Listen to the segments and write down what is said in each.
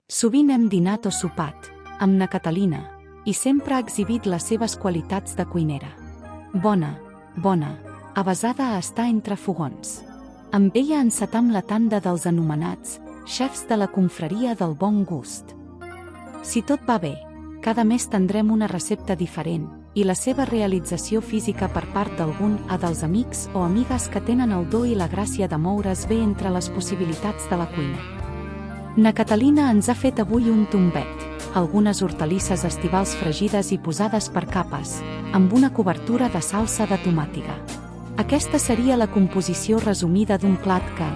Sovint hem dinat o sopat amb na Catalina i sempre ha exhibit les seves qualitats de cuinera. Bona, avesada a estar entre fogons. Amb ella encetam la tanda dels anomenats xefs de la confraria del bon gust. Si tot va bé, cada mes tindrem una recepta diferent i la seva realització física per part d'algun dels amics o amigues que tenen el do i la gràcia de moure's bé entre les possibilitats de la cuina. Na Catalina ens ha fet avui un tombet, algunes hortalisses estivals fregides i posades per capes, amb una cobertura de salsa de tomàtiga. Aquesta seria la composició resumida d'un plat que,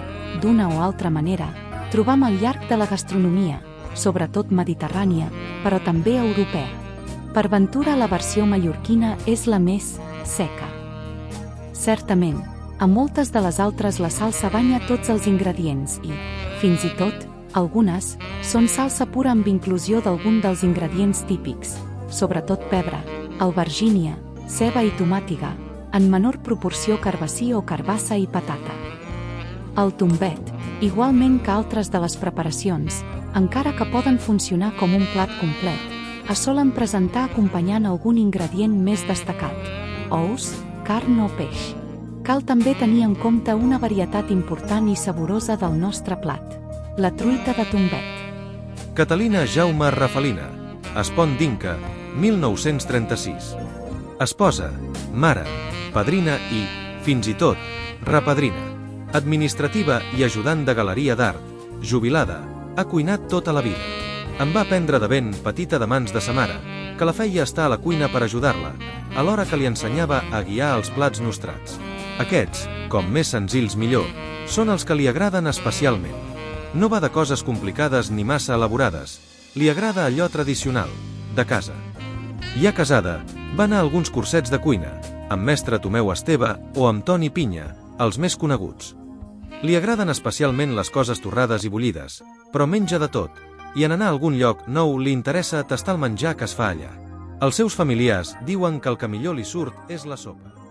d'una o altra manera, trobam al llarg de la gastronomia, sobretot mediterrània, però també europea. Per ventura la versió mallorquina és la més seca. Certament, a moltes de les altres la salsa banya tots els ingredients i, fins i tot, algunes, són salsa pura amb inclusió d'algun dels ingredients típics, sobretot pebre, albergínia, ceba i tomàtiga, en menor proporció carbassí o carbassa i patata. El tombet, igualment que altres de les preparacions, encara que poden funcionar com un plat complet, es solen presentar acompanyant algun ingredient més destacat, ous, carn o peix. Cal també tenir en compte una varietat important i saborosa del nostre plat, la truita de tombet. Catalina Jaume Rafalina, Espont d'Inca, 1936. Esposa, mare, padrina i, fins i tot, repadrina. Administrativa i ajudant de galeria d'art, jubilada, ha cuinat tota la vida. Em va prendre de ben petita de mans de sa mare, que la feia estar a la cuina per ajudar-la, alhora que li ensenyava a guiar els plats nostrats. Aquests, com més senzills millor, són els que li agraden especialment. No va de coses complicades ni massa elaborades, li agrada allò tradicional, de casa. Ja casada, va anar a alguns cursets de cuina, amb mestre Tomeu Esteve o amb Toni Pinya, els més coneguts. Li agraden especialment les coses torrades i bullides, però menja de tot, i en anar a algun lloc nou li interessa tastar el menjar que es fa allà. Els seus familiars diuen que el que millor li surt és la sopa.